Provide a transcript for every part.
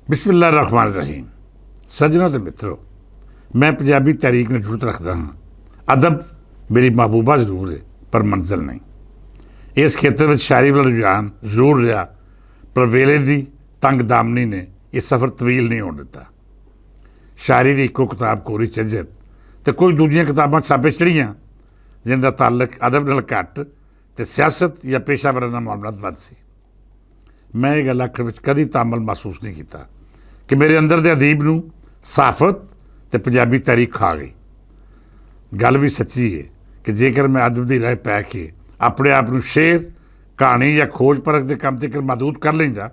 बिस्मिल्लाह रहमान रहीम। सज्जनों ते मित्रों, मैं पंजाबी तहरीक ने जुड़त रखता हाँ। अदब मेरी महबूबा जरूर है पर मंजिल नहीं। इस खेतर में शायरी वाला रुझान जरूर रहा, पर वेले की तंग दामनी ने यह सफ़र तवील नहीं होने दिता। शायरी की इको किताब कोरी झज्जर तो कोई दूजियां किताबां छापे चढ़ियां जिनका ताल्लुक अदब नाल घट ते सियासत या पेशावराना मामलात वध सी। मैं ये गल आखण विच कदी तामल महसूस नहीं किया कि मेरे अंदर के अदीब नूं साफत ते पंजाबी तहरीक खा गई। गल भी सच्ची है कि जेकर मैं अदब की राह पै के अपने आप नूं शेर, कहानी या खोज परख के काम तक महदूद कर लेंदा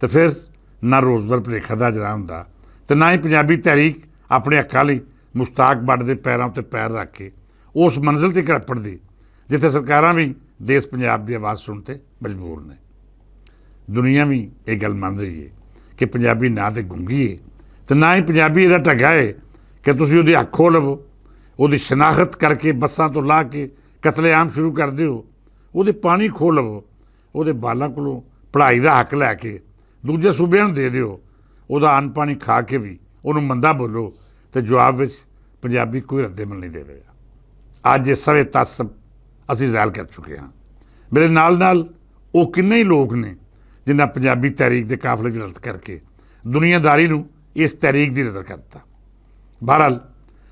तो फिर ना रोज़वर भुलेखा दा अजरा हुंदा ते ना ही पंजाबी तहरीक अपने हक्कां लई मुश्ताक बट के पैरों उत्ते पैर रख के उस मंजिल तक रपड़दी जिथे सरकारां भी देश पंजाब की आवाज़ सुन ते मजबूर ने। दुनिया भी ये गल मान रही है कि पंजाबी ना तो गूंगी है तो ना ही पंजाबी इहदा ढगा है कि तुसीं उहदी अख खो लवो, उहदी शनाख्त करके बसां तो ला के कतलेआम शुरू कर दिओ, उहदे पानी खो लवो, उहदे बालां कोलों पढ़ाई का हक लैके दूजे सूबे दे दिओ, उहदा अन्न पानी खा के भी उहनूं मंदा बोलो तो जवाब विच पंजाबी कोई रद्देमल नहीं देवेगा। अज ये सवे तासब असीं ज़ाहिर कर चुके हाँ। मेरे नाल नाल वो किन्ने ही लोग ने जिन्हें पंजाबी तहरीक के काफले च रद्द करके दुनियादारी नूं इस तहरीक की नज़र करता। बहरहाल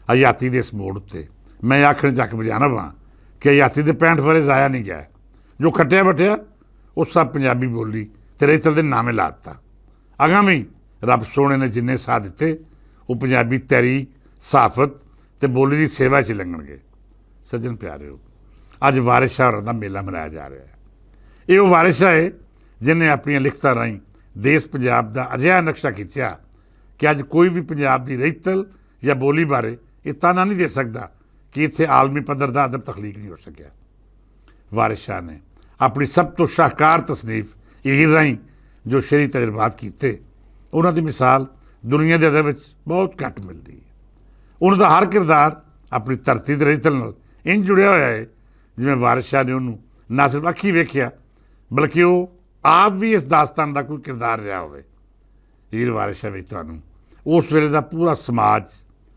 आज़ादी के इस मोड़ उत्ते मैं आखण चक बजाना वा कि आज़ादी के 65 वरे ज़ाया नहीं गया। जो खटिया बटिया उस सब पंजाबी बोली ते रेतल के नामे ला दिता। अगामी रब सोने ने जिन्ने साह दिते वो पंजाबी तहरीक, सहाफत ते बोली की सेवा च लंघणगे। सज्जन प्यारिओ, अज वारिस शाह होरां दा मेला मनाया जा रहा है। ये वो वारिस शाह है जिन्हें अपन लिखतां राहीं देश पंजाब का अजिहा नक्शा खिंचिया कि अज कोई भी पंजाब की रेतल या बोली बारे ये ताना नहीं दे सकता कि इत्थे आलमी पद्धर का अदब तखलीक नहीं हो सकिया। वारिस शाह ने अपनी सब तो शाहकार तसनीफ हीर राहीं जो शेरी तजर्बात किए, उन्होंने मिसाल दुनिया के अदब बहुत घट मिलती है। उनका हर किरदार अपनी धरती ते रेतल नाल इंज जुड़िया होया है जिवें वारिस शाह ने उन्होंने ना सिर्फ अखी वेख्या बल्कि वो आप भी इस दास्तान का कोई किरदार रहा हो। हीर वारिस शाह विच तुहानूं उस वेले का पूरा समाज,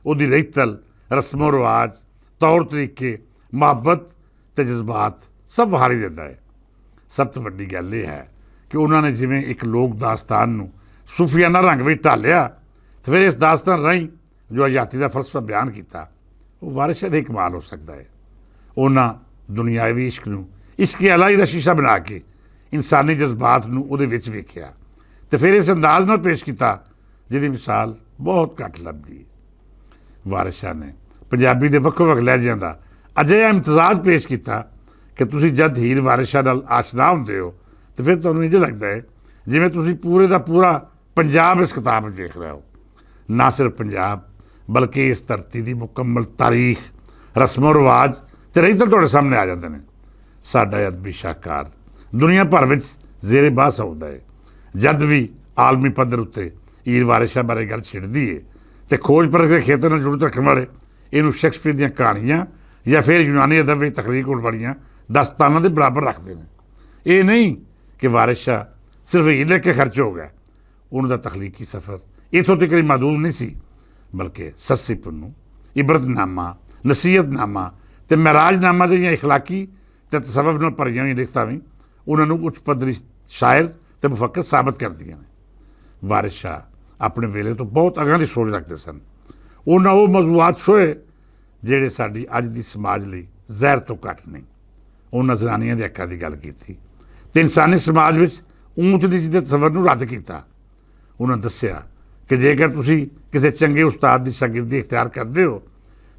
उहदी रेतल, रस्मों रिवाज, तौर तरीके, मुहब्बत ते जज्बात सब विहारी दिंदा है। सब तो वड्डी गल यह है कि उन्होंने जिवें एक लोक दास्तान नूं सूफियाना रंग में ढालिया तो फिर इस दास्तान राहीं जो आज़ादी का फलसफा बयान किया वो वारिस शाह दे कमाल हो सकता है। उन्होंने दुनियावी इश्क नूं इश्क अलाही का शीशा बना के इंसानी जज्बात नूं उहदे विच वेखिया तो फिर इस अंदाज नाल पेश किया जिहदी मिसाल बहुत घट लभदी है। वारिस शाह ने पंजाबी के वक्खो वक्ख लहजियां का अजिहा इम्तजाज पेश किया कि तुसीं जद हीर वारिस शाह नाल आशना हुंदे हो तो फिर तुहानूं इंज लगता है जिवें तुसीं पूरे का पूरा पंजाब इस किताब में देख रहे हो। ना सिर्फ पंजाब बल्कि इस धरती की मुकम्मल तारीख, रस्मों रिवाज तो रेतल तुहाडे सामने आ जाते हैं। साडा अदबी शाहकार दुनिया भर में जेरे बहस आउंदा है। जद भी आलमी पद्धर उत्ते हीर वारिस शाह बारे गल छिड़दी है तो खोज परख के खेतर नाल जुड़त रखने वाले इनू शेक्सपीयर दीयां कहानियां या फिर यूनानी अदब में तखलीक होने वालियां दास्तानां दे बराबर रखते हैं। ये नहीं कि वारिस शाह सिर्फ हीर लिख के खर्च हो गया। उनका तखलीकी सफ़र इतों तक महदूद नहीं सी बल्कि सस्सी पुन्नू, इबरतनामा, नसीहतनामा ते महराजनामा दियां इखलाकी ते तसव्वुफ नाल भरियां होईयां लिखतां भी उन्होंने उच्च पद्धरी शायर ते मुफक्कर साबित कर दियां ने। वारिस शाह अपने वेले तो बहुत अगां दी सोच रखते सन। उन्होंने वो मौजूआत छोए जिहड़े साडी अज दी समाज लई जहर तो घट नहीं। उन्होंने जनानियां दे हक्कां दी गल कीती ते इंसानी समाज विच ऊंच नीच दे तसव्वुर नूं रद्द कीता। उन्होंने दस्सिया कि जेकर तुसीं किसी चंगे उस्ताद की शागिर्दी इख्तियार करते हो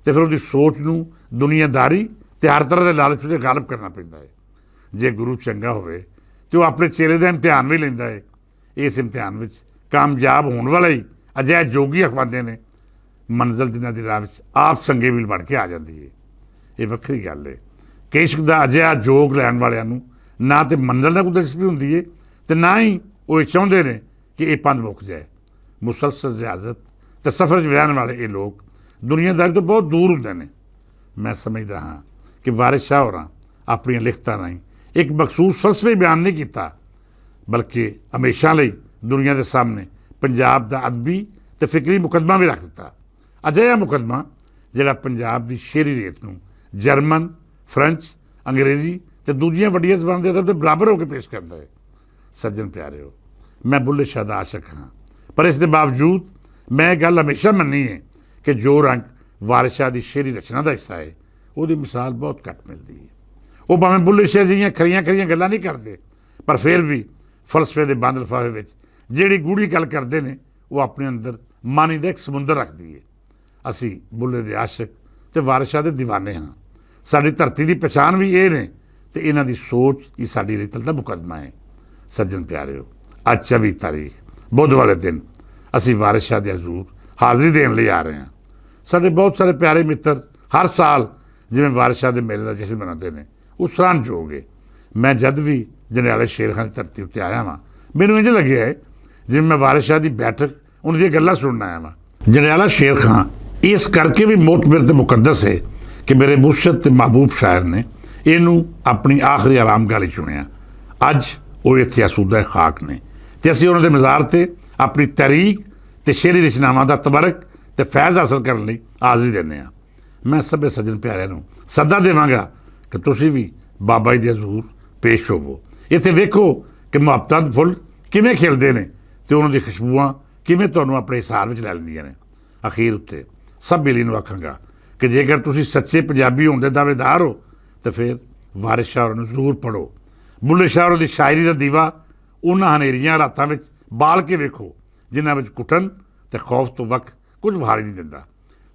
तो फिर उसकी सोच नूं दुनियादारी ते हर तरह के लालच उते गालब करना पैंदा है। जे गुरु चंगा होवे तो अपने चेले का इम्तिहान भी लैंदा है। इस इम्तिहान में कामयाब होने वाला ही अजिहा जोगी अखवांदे ने मंजिल जिन्हां दी राह विच आप संगे भी बन के आ जाती है। ये वक्री गल है कि इश्क का अजिहा जोग लैण वालियां नूं ना तो मंजिल नाल कोई दिलचस्पी हुंदी है तो ना ही वो चाहुंदे ने कि ये पंध मुक जाए। मुसलसल रियाजत तो सफ़र च रहने वाले ये लोग दुनियादारी तो बहुत दूर होंदे ने। मैं समझदा हाँ कि वारिस शाह होरां अपनी लिखतां राहीं एक मखसूस फलसफे बयान नहीं किया बल्कि हमेशा लई दुनिया के सामने ਪੰਜਾਬ ਦਾ ਅਦਬੀ ਤੇ ਫਿਕਰੀ ਮੁਕੱਦਮਾ ਵੀ ਰੱਖ ਦਿੱਤਾ। ਅਜਿਹਾ ਮੁਕੱਦਮਾ ਜਿਹੜਾ ਪੰਜਾਬ ਦੀ ਸ਼ੇਰੀ ਰੇਤ ਨੂੰ ਜਰਮਨ, ਫਰੈਂਚ, ਅੰਗਰੇਜ਼ੀ ਤੇ ਦੂਜੀਆਂ ਵੱਡੀਆਂ ਜ਼ਬਾਨਾਂ ਦੇ ਅਦਬ ਦੇ ਬਰਾਬਰ ਹੋ ਕੇ ਪੇਸ਼ ਕਰਦਾ ਹੈ। ਸੱਜਣ ਪਿਆਰਿਓ, ਮੈਂ ਬੁੱਲੇ ਸ਼ਾਹ ਦਾ ਆਸ਼ਕ ਹਾਂ, ਪਰ ਇਸ ਦੇ ਬਾਵਜੂਦ ਮੈਂ ਇਹ ਗੱਲ ਹਮੇਸ਼ਾ ਮੰਨੀ ਹੈ ਕਿ ਜੋ ਰੰਗ ਵਾਰਿਸ ਸ਼ਾਹ ਦੀ ਸ਼ੇਰੀ ਰਚਨਾ ਦਾ ਹਿੱਸਾ ਹੈ, ਉਹਦੀ ਮਿਸਾਲ ਬਹੁਤ ਘੱਟ ਮਿਲਦੀ ਹੈ। ਉਹ ਭਾਵੇਂ ਬੁੱਲੇ ਸ਼ਾਹ ਜਿਹੀਆਂ ਖਰੀਆਂ ਗੱਲਾਂ ਨਹੀਂ ਕਰਦੇ, ਪਰ ਫਿਰ ਵੀ ਫਲਸਫੇ ਦੇ ਬੰਦ ਲਿਫਾਫੇ ਵਿੱਚ ਜਿਹੜੀ ਗੂੜੀ ਗੱਲ ਕਰਦੇ ਨੇ, ਉਹ ਆਪਣੇ ਅੰਦਰ ਮਾਨੀ ਦਾ ਇੱਕ ਸਮੁੰਦਰ ਰੱਖਦੀ ਹੈ। ਅਸੀਂ ਬੁੱਲੇ ਦੇ ਆਸ਼ਕ ਤੇ ਵਾਰਿਸ ਸ਼ਾਹ ਦੇ ਦੀਵਾਨੇ ਹਾਂ। ਸਾਡੀ ਧਰਤੀ ਦੀ ਪਛਾਣ ਵੀ ਇਹ ਨੇ ਤੇ ਇਹਨਾਂ ਦੀ ਸੋਚ ਹੀ ਸਾਡੀ ਰਿਤਲ ਦਾ ਮੁਕੱਦਮਾ ਹੈ। ਸੱਜਣ ਪਿਆਰਿਓ, ਅੱਜ 24 ਤਾਰੀਖ ਬੁੱਧ ਵਾਲੇ ਦਿਨ ਅਸੀਂ ਵਾਰਿਸ ਸ਼ਾਹ ਦੇ ਹਜ਼ੂਰ ਹਾਜ਼ਰੀ ਦੇਣ ਲਈ ਆ ਰਹੇ ਹਾਂ। ਸਾਡੇ ਬਹੁਤ ਸਾਰੇ ਪਿਆਰੇ ਮਿੱਤਰ ਹਰ ਸਾਲ ਜਿਵੇਂ ਵਾਰਿਸ ਸ਼ਾਹ ਦੇ ਮੇਲੇ ਦਾ ਜਸ਼ਨ ਮਨਾਉਂਦੇ ਨੇ, ਉਹ ਸਰਾਹਣਯੋਗ ਹੈ। ਮੈਂ ਜਦ ਵੀ ਜੰਡਿਆਲੇ ਸ਼ੇਰ ਖਾਨ ਦੀ ਧਰਤੀ ਉੱਤੇ ਆਇਆ ਵਾਂ, ਮੈਨੂੰ ਇੰਝ ਲੱਗਿਆ ਹੈ ਜਿਵੇਂ ਮੈਂ ਵਾਰਿਸ ਸ਼ਾਹ ਦੀ ਬੈਠਕ, ਉਹਨਾਂ ਦੀਆਂ ਗੱਲਾਂ ਸੁਣਨ ਆਇਆ ਵਾਂ। ਜੰਡਿਆਲਾ ਸ਼ੇਰ ਖਾਨ ਇਸ ਕਰਕੇ ਵੀ ਮੋਤਬਰ ਤੇ ਮੁਕੱਦਸ ਹੈ ਕਿ ਮੇਰੇ ਮੁਰਸ਼ਦ ਤੇ ਮਹਿਬੂਬ ਸ਼ਾਇਰ ਨੇ ਇਹਨੂੰ ਆਪਣੀ ਆਖਰੀ ਆਰਾਮਗਾਹ ਲਈ ਚੁਣਿਆ। ਅੱਜ ਉਹ ਇੱਥੇ ਆਸੂਦਾ ਖਾਕ ਨੇ ਤੇ ਅਸੀਂ ਉਹਨਾਂ ਦੇ ਮਜ਼ਾਰ 'ਤੇ ਆਪਣੀ ਤਹਿਰੀਕ ਤੇ ਸ਼ੇਰੀ ਰਚਨਾਵਾਂ ਦਾ ਤਬਰਕ ਤੇ ਫੈਜ਼ ਹਾਸਲ ਕਰਨ ਲਈ ਹਾਜ਼ਰੀ ਦਿੰਦੇ ਹਾਂ। ਮੈਂ ਸਭੇ ਸੱਜਣ ਪਿਆਰਿਆਂ ਨੂੰ ਸੱਦਾ ਦੇਵਾਂਗਾ ਕਿ ਤੁਸੀਂ ਵੀ ਬਾਬਾ ਜੀ ਦੇ ਹਜ਼ੂਰ ਪੇਸ਼ ਹੋਵੋ। ਇੱਥੇ ਵੇਖੋ ਕਿ ਮੁਹੱਬਤਾਂ ਦੇ ਫੁੱਲ ਕਿਵੇਂ ਖਿੜਦੇ ਨੇ ਤੇ ਉਹਨਾਂ ਦੀ ਖੁਸ਼ਬੂਆਂ ਕਿਵੇਂ ਤੁਹਾਨੂੰ ਆਪਣੇ ਹਿਸਾਰ ਵਿੱਚ ਲੈ ਲੈਂਦੀਆਂ ਨੇ। ਅਖੀਰ ਉੱਤੇ ਸਭ ਬੇਲੀ ਨੂੰ ਆਖਾਂਗਾ ਕਿ ਜੇਕਰ ਤੁਸੀਂ ਸੱਚੇ ਪੰਜਾਬੀ ਹੋਣ ਦੇ ਦਾਅਵੇਦਾਰ ਹੋ ਤਾਂ ਫਿਰ ਵਾਰਿਸ ਸ਼ਾਹ ਨੂੰ ਜ਼ਰੂਰ ਪੜ੍ਹੋ। ਬੁੱਲੇ ਸ਼ਾਹ ਦੀ ਸ਼ਾਇਰੀ ਦਾ ਦੀਵਾ ਉਹਨਾਂ ਹਨੇਰੀਆਂ ਰਾਤਾਂ ਵਿੱਚ ਬਾਲ ਕੇ ਵੇਖੋ ਜਿਨ੍ਹਾਂ ਵਿੱਚ ਘੁਟਨ ਤੇ ਖੌਫ ਤੋਂ ਵੱਖ ਕੁਝ ਵਿਖਾਈ ਨਹੀਂ ਦਿੰਦਾ।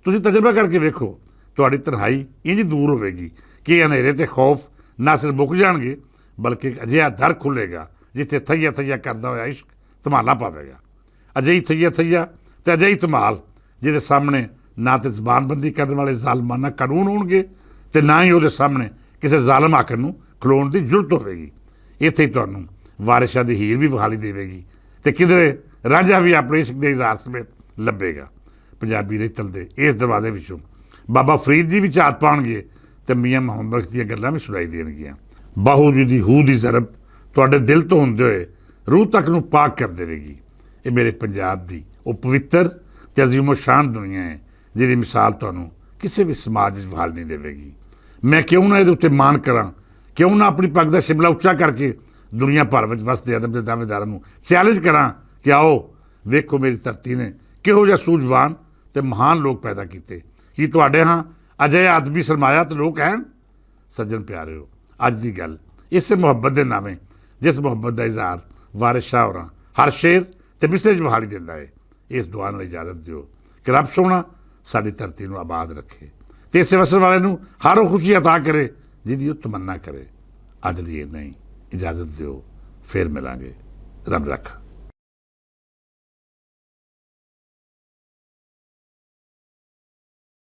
ਤੁਸੀਂ ਤਜਰਬਾ ਕਰਕੇ ਵੇਖੋ, ਤੁਹਾਡੀ ਤਨਹਾਈ ਇੰਝ ਦੂਰ ਹੋਵੇਗੀ ਕਿ ਇਹ ਹਨੇਰੇ ਤੇ ਖੌਫ ਨਾ ਸਿਰਫ ਮੁੱਕ ਜਾਣਗੇ, ਬਲਕਿ ਇੱਕ ਅਜਿਹਾ ਦਰ ਖੁੱਲ੍ਹੇਗਾ ਜਿੱਥੇ ਥਈਆ ਕਰਦਾ ਹੋਇਆ ਇਸ਼ਕ ਧਮਾਲਾ ਪਾਵੇਗਾ। ਅਜਿਹੀ ਥਈਆ ਤੇ ਅਜਿਹੀ ਧਮਾਲ ਜਿਹਦੇ ਸਾਹਮਣੇ ਨਾ ਤੇ ਜ਼ਬਾਨਬੰਦੀ ਕਰਨ ਵਾਲੇ ਜ਼ਾਲਮਾਨਾ ਕਾਨੂੰਨ ਹੋਣਗੇ ਤੇ ਨਾ ਹੀ ਉਹਦੇ ਸਾਹਮਣੇ ਕਿਸੇ ਜ਼ਾਲਮ ਆਖਰ ਨੂੰ ਖਲੋਣ ਦੀ ਜ਼ਰੂਰਤ ਹੋਵੇਗੀ। ਇੱਥੇ ਹੀ ਤੁਹਾਨੂੰ ਵਾਰਿਸ ਸ਼ਾਹ ਦੀ ਹੀਰ ਵੀ ਵਿਖਾਲੀ ਦੇਵੇਗੀ ਤੇ ਕਿਧਰੇ ਰਾਂਝਾ ਵੀ ਆਪਣੇ ਇਸ਼ਕ ਦੇ ਇਜ਼ਹਾਰ ਸਮੇਤ ਲੱਭੇਗਾ। ਪੰਜਾਬੀ ਰਿਤਲ ਦੇ ਇਸ ਦਰਵਾਜ਼ੇ ਵਿੱਚੋਂ ਬਾਬਾ ਫਰੀਦ ਜੀ ਵੀ ਝਾਤ ਪਾਉਣਗੇ ਤੇ ਮੀਆਂ ਮੁਹੰਮਦ ਬਖਸ਼ ਦੀਆਂ ਗੱਲਾਂ ਵੀ ਸੁਣਾਈ ਦੇਣਗੀਆਂ। ਬਾਹੂ ਜੀ ਦੀ ਹੂ ਦੀ ਜ਼ਰਬ ਤੁਹਾਡੇ ਦਿਲ ਤੋਂ ਹੁੰਦੇ ਹੋਏ ਰੂਹ ਤੱਕ ਨੂੰ ਪਾਕ ਕਰ ਦੇਵੇਗੀ। ਇਹ ਮੇਰੇ ਪੰਜਾਬ ਦੀ ਉਹ ਪਵਿੱਤਰ ਤੇ ਅਜ਼ੀਮੋ ਸ਼ਾਨ ਦੁਨੀਆ ਹੈ ਜਿਹਦੀ ਮਿਸਾਲ ਤੁਹਾਨੂੰ ਕਿਸੇ ਵੀ ਸਮਾਜ ਵਿੱਚ ਵਿਖਾਲ ਨਹੀਂ ਦੇਵੇਗੀ। ਮੈਂ ਕਿਉਂ ਨਾ ਇਹਦੇ ਉੱਤੇ ਮਾਣ ਕਰਾਂ, ਕਿਉਂ ਨਾ ਆਪਣੀ ਪੱਗ ਦਾ ਸ਼ਿਮਲਾ ਉੱਚਾ ਕਰਕੇ ਦੁਨੀਆ ਭਰ ਵਿੱਚ ਵਸਦੇ ਅਦਬ ਦੇ ਦਾਅਵੇਦਾਰਾਂ ਨੂੰ ਚੈਲੰਜ ਕਰਾਂ ਕਿ ਆਓ ਵੇਖੋ ਮੇਰੀ ਧਰਤੀ ਨੇ ਕਿਹੋ ਜਿਹਾ ਸੂਝਵਾਨ ਤੇ ਮਹਾਨ ਲੋਕ ਪੈਦਾ ਕੀਤੇ। ਕੀ ਤੁਹਾਡੇ ਹਾਂ ਅਜਿਹੇ ਅਦਬੀ ਸਰਮਾਇਆ ਤੇ ਲੋਕ ਹਨ? ਸੱਜਣ ਪਿਆਰਿਓ, ਅੱਜ ਦੀ ਗੱਲ ਇਸੇ ਮੁਹੱਬਤ ਦੇ ਨਾਵੇਂ ਜਿਸ ਮੁਹੱਬਤ ਦਾ ਇਜ਼ਹਾਰ ਵਾਰਿਸ ਸ਼ਾਹ ਹੋਰਾਂ ਹਰ ਸ਼ੇਰ ਤੇ ਮਿਸਰੇ 'ਚ ਵਿਖਾਲੀ ਦਿੰਦਾ ਹੈ, ਇਸ ਦੁਆ ਨਾਲ ਇਜਾਜ਼ਤ ਦਿਓ ਕਿ ਰੱਬ ਸੋਹਣਾ ਸਾਡੀ ਧਰਤੀ ਨੂੰ ਆਬਾਦ ਰੱਖੇ ਤੇ ਇਸੇ ਵਸਣ ਵਾਲੇ ਨੂੰ ਹਰ ਉਹ ਖੁਸ਼ੀ ਅਤਾ ਕਰੇ ਜਿਹਦੀ ਉਹ ਤਮੰਨਾ ਕਰੇ। ਅੱਜ ਲਈ ਨਹੀਂ, ਇਜਾਜ਼ਤ ਦਿਓ, ਫਿਰ ਮਿਲਾਂਗੇ। ਰੱਬ ਰੱਖਾ।